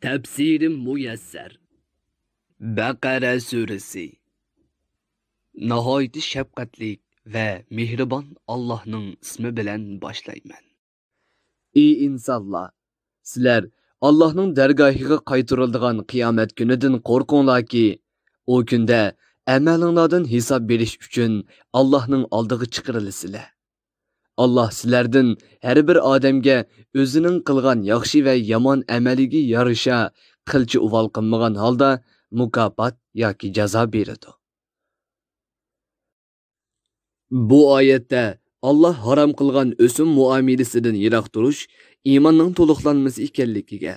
Tafsiri muyassar. Baqara surasi. Nihoyat shafqatli va mehribon Allohning ismi bilan boshlayman. Ey insonlar, sizlar Allohning dargohiga qaytariladigan qiyomat kunidan qo'rqinglarki, u kunda amalinglardan hisob berish uchun Allohning oldiga chiqarilasizlar. Allah sizlardan her bir odamga o'zining qilgan yaxshi va yomon amaliga yarasha qilchi uval qilmagan holda mukofot yoki jazo beradi. Bu oyatda Allah harom qilgan o'sim muomalasidan yiroq turish iymonning to'liqlanmasi ekanligiga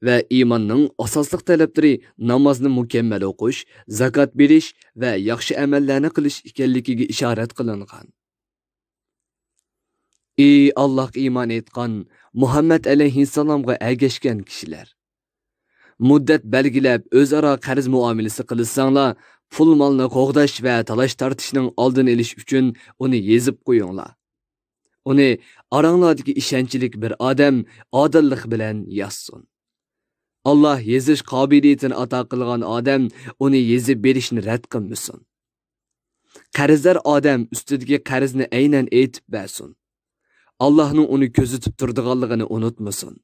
va iymonning asosliq talablari namozni mukammal o'qish, zakot berish va yaxshi amallarni qilish ekanligiga ishorat qilingan. Ey Allah iman etgan Muhammed aleyhisselamga ergeşken kişiler. Muddet belgilep özara qarz muamelesi qilsanglar, pul malını qoğdaş ve talaş tartışının aldını eliş üçün onu yezip koyunlar. Onu aranglardaki işençilik bir adam adillik bilen yazsın. Allah yeziş kabiliyetini ata kılgan adam onu yezip berişini red kılmışsın. Qarzlar adam üstüdeki qarzni aynen eytip bersin. Allah'ın onu gözütüp turduğanlığını unutmasın.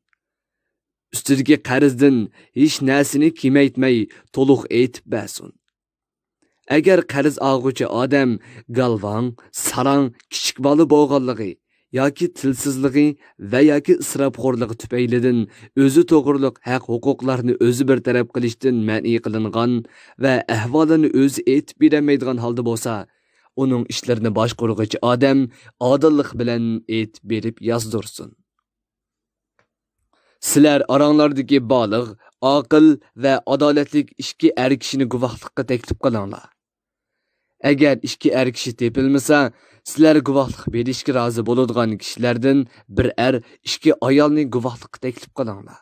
Üstüdeki qarzdan hiç nesini kimaytmay toluq eytip bersin. Eğer qarz ağucu adam galvan, sarang, kichik bola bo'lganligi yoki tilsizligi va yoki isrofxo'rligi tufaylidan o'zi to'g'riliq haq huquqlarni o'zi bir taraf qilishdan ma'ni qilingan va ahvolini o'zi aytib bermaydigan holda bo'lsa, onun işlerini başqurğuchi adam adillik bilan aytib berib yozdursin. Sizlar aranglardagi baliq, aql va adolatlik ikki er kishini guvohlikqa taklif qilinglar. Agar ikki er kishi tepilmasa, sizlar guvohlik berishga rozi bo'ladigan kishilardan bir er ikki ayolni guvohlikqa taklif qilinglar.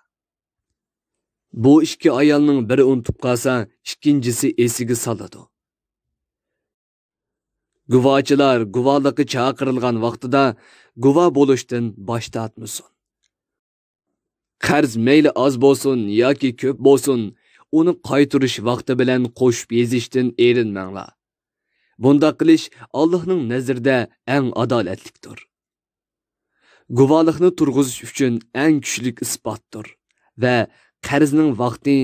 Bu ikki ayolning biri unutib qolsa, ikkinchisi esiga soladi. Guvohchilar guvohlikka chaqirilgan vaqtida guvoh bo'lishdan bosh tortmasin. Qarz mayli oz bo'lsin yoki ko'p bo'lsin, uni qaytarish vaqti bilan qo'shib yezishdan erinmanglar. Bunda qilish Allohning nazarida eng adolatlikdir. Guvohlikni turg'izish uchun eng kuchli isbotdir va qarzning vaqti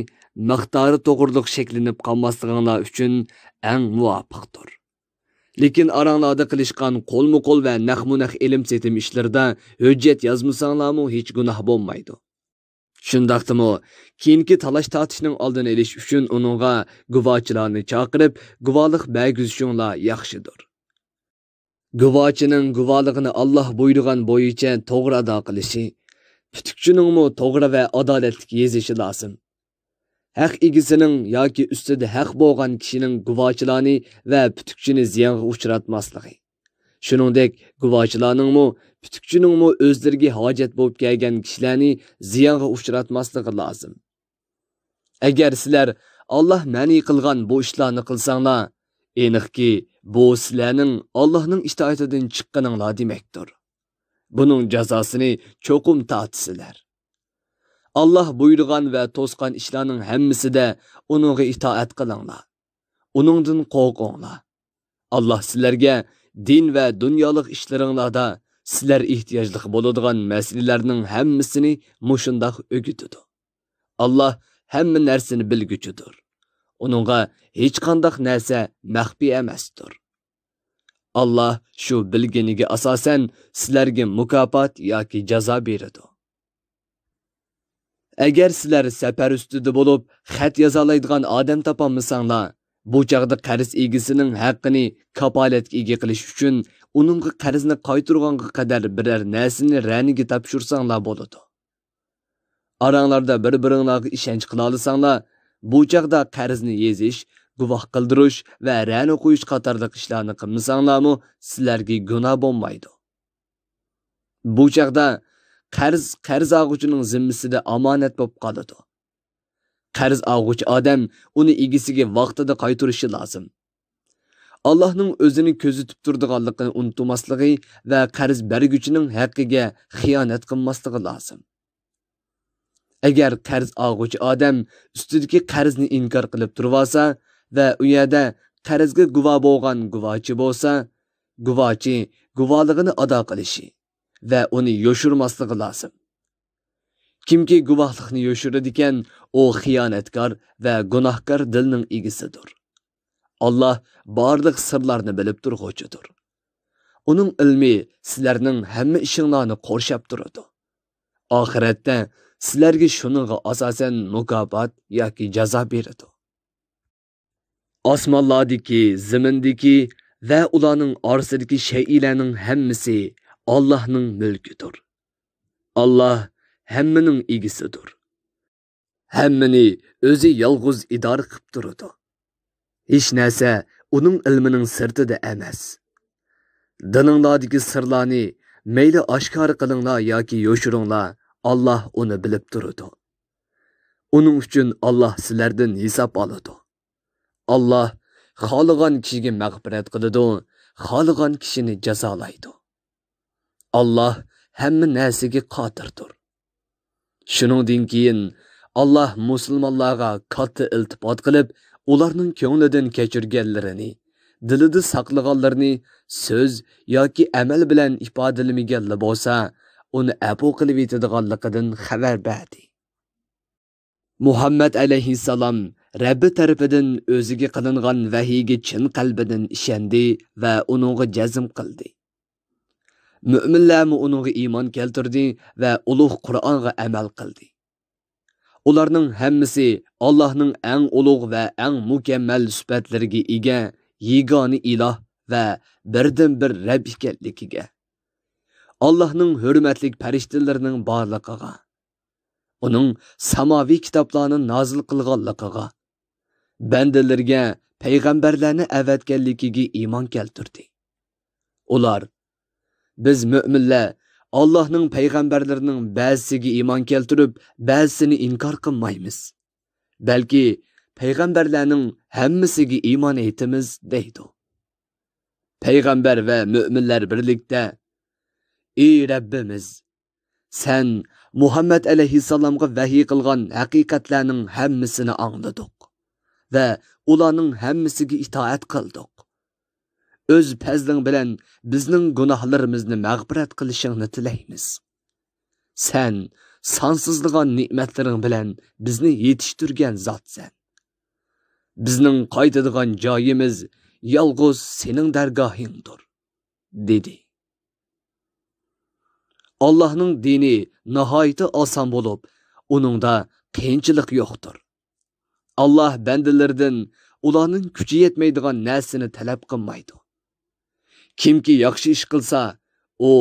miqdori to'g'riliq shaklinib qolmasliginglar uchun eng muvofiqdir. Lekin aranglarda qilishgan qo'lma-qo'l va nahmunah ilm setim ishlarida hujjat yozmasanglarmi hech gunoh bo'lmaydi. Shundaqdimi, keyingi talash tortishning oldini olish uchun uningga guvohchilarni chaqirib, guvohlik bergizishinglar yaxshidir. Guvohchining guvohligini Alloh buyurgan bo'yicha to'g'ri ado qilishi, putukchiningmi to'g'ri va adolatli yezishi lozim. Haq egisining yoki ustida haq bo'lgan kishining guvohchilarni va putukchini ziyonga uchratmasligi. Shuningdek, guvohchilarningmi, putukchiningmi o'zlariga hojat bo'lib kelgan kishilarni ziyonga uchratmasligi lozim. Agar sizlar Alloh ma'ni qilgan bu ishlarni qilsanglar, aniqki bu sizlarning Allohning itoatidan chiqqaninglar demakdir. Buning jazosini cho'qim tortsizlar. Allah buyurgan ve to'sqan ishlarning hammasida uningga itoat qilinglar. Uningdan qo'rqinglar. Allah sizlarga din ve dunyolik ishlaringlarda sizlar ehtiyojli bo'ladigan masalalarning hammasini mushundoq o'rgatadi. Allah hamma narsani bilguchidir. Uningga hech qanday narsa maxfiy emasdir. Allah shu bilganiga asosan sizlarga mukofot yoki jazo beradi. Eğer sizler sefer üstüde bulup xat yazalaydigan adam tapamısanglar, bu çağda qarz egisinin haqqini kapolatga ega qilish uchun uningga qarzni qaytarganga qadar birer narsani raniga topshirsanglar bo'ladi. Aranglarda bir-biringlarga ishonch qila olsanglar, bu çağda qarzni yezish, guvoh qildirish va rani qo'yish qatorliq ishlarni qilmasanglarmi, sizlarga gunoh bo'lmaydi. Bu çağda qarz ağucuning zimmisida amonet bo'lib qoladi. Qarz ağucu odam uni egisiga vaqtida qaytarishi lozim. Allohning o'zini ko'zitib turadiganligini unutmasligi va qarz berguchining haqqiga xiyonat qilmasligi lozim. Agar qarz olg'uvchi odam ustidagi qarzni inkor qilib turib olsa va u yerda qarzga guvoh bo'lgan guvohchi bo'lsa, guvohchi guvohligini ado qilishi va uni yoshirmasligi lozim. Kimki guvohlikni yoshiradi ekan, u xiyonatkor va gunohkor dilning egisidir. Allah barliq sirlarni bilib turg'uchidir. Uning ilmi sizlarning hamma ishinglarni qo'rshab turadi. Oxiratda sizlarga shuningga asosan mukofot yoki jazo beradi. Osmonlardagi, zimindagi va ularning orasidagi shaylarning hammasi Allohning mulkidir. Allah hammaning egisidir. Hammani o'zi yolg'iz idora qilib turadi. Hech narsa uning ilmining sirtida emas. Dininglardagi sirlarni mayli oshkor qilinglar yoki yoshiringlar, Allah uni bilib turadi. Uning uchun Allah sizlardan hisob oladi. Allah xohlagan kishiga mag'firat qiladi, xohlagan kishini jazolaydi. Allah hamma narsaga qodirdir. Shuningdan keyin Allah musulmonlarga katta iltifot qilib, ularning ko'nglidan kechirganlarini, dilida saqlaganlarini so'z yoki amal bilan ifodalamagan bo'lsa, uni afu qilib yetadiganligidan xabar berdi. Muhammad alayhissalom Rabbi tarafidan o'ziga qilingan vahiyga chin qalbidan ishondi va uningga jazm qildi. Mu'minlar uningga iymon keltirdi va ulug' Qur'onga amal qildi. Ularning hammasi Allohning eng ulug' va eng mukammal sifatlariga ega yegona iloh va birdan-bir Rabb ekanligiga, Allohning hurmatli farishtalarining borligiga, uning samoviy kitoblarni nozil qilganligiga, bandalarga payg'ambarlarni avatganligiga iymon keltirdi. Ular biz mu'minlar Allohning payg'ambarlarining ba'zisiga iymon keltirib, ba'zisini inkor qilmaymiz. Balki payg'ambarlarning hammasiga iymon etamiz deydi. Payg'ambar va mu'minlar birlikda: "Ey Rabbimiz, sen Muhammad alayhissalomga vahiy qilgan haqiqatlarning hammasini angladik va ularning hammasiga itoat qildik. O'z fazling bilan bizning gunohlarimizni mag'firat qilishingni tilaymiz. Sen sonsizligan ne'matlaring bilan bizni yetishtirgan zotsan. Bizning qaytadigan joyimiz yolg'iz sening dargohingdir", dedi. Allohning dini nihoyat oson bo'lib, uningda qiyinchilik yo'qdir. Allah bandalaridan ularning kuchi yetmaydigan narsani talab qilmaydi. Kimki yaxshi ish qilsa, u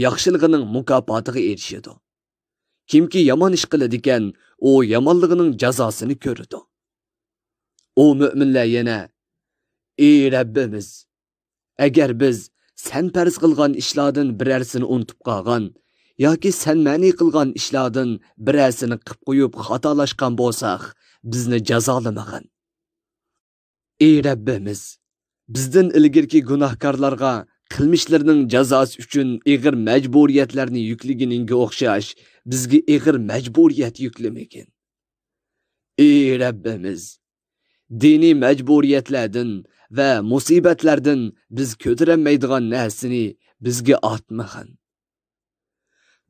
yaxshiligining mukofotiga erishadi. Kimki yomon ish qiladi ekan, u yomonligining jazosini ko'radi. O mu'minlar yana: "Ey Rabbimiz, agar biz sen farz qilgan ishlardan birarsini unutib qolgan yoki sen ma'ni qilgan ishlardan birarsini qilib qo'yib xatolashgan bo'lsak, bizni jazolamag'in. Ey Rabbimiz, bizdan ilgirki gunohkorlarga qilmishlarining jazosi uchun ig'ir majburiyatlarni yuklaganiga o'xshash bizga ig'ir majburiyat yuklamagin. Ey Rabbimiz, diniy majburiyatlardan va musibatlardan biz ko'tarilmaydigan narsani bizga ortmag'in.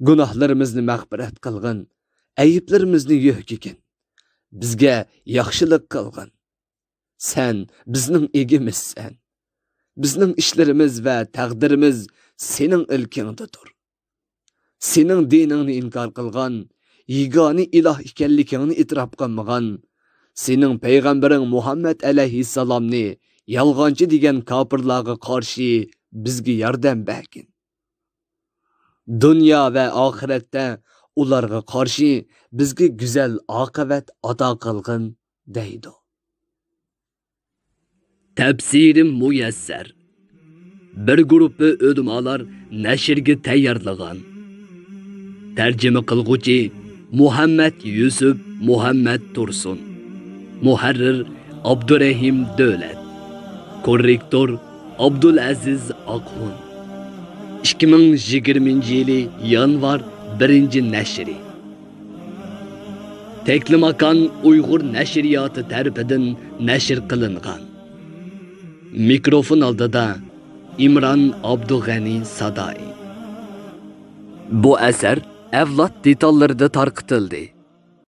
Gunohlarimizni mag'firat qilgin, ayiblarimizni yo'qigin. Bizga yaxshilik qilgin. Sen bizning egimizsan. Bizning ishlarimiz va taqdirimiz sening ilkingdadir. Sening diningni inkor qilgan, yagona iloh ekanligingni e'tirof qilmagan, sening payg'ambaring Muhammad alayhissalomni yolg'onchi degan kofirlarga qarshi bizga yordam bergin. Dunyo va oxiratda ularga qarshi bizga go'zal oqibat ato qilgin, deydi. Tafsirim muyassar. Bir guruhi ulamolar nashrga tayyorlagan. Tarjima qilguvchi Muhammad Yusuf Muhammad Tursun. Muharrir Abdurrahim Davlat. Korrektor Abdulaziz Aqhun. 2020 yili yanvar 1 nashri. Teklimakan Uyg'ur nashriyoti tarafidan nashr qilingan. Mikrofon oldida İmran Abdug'ani Sadai. Bu asar avlod detallarida tarqitildi.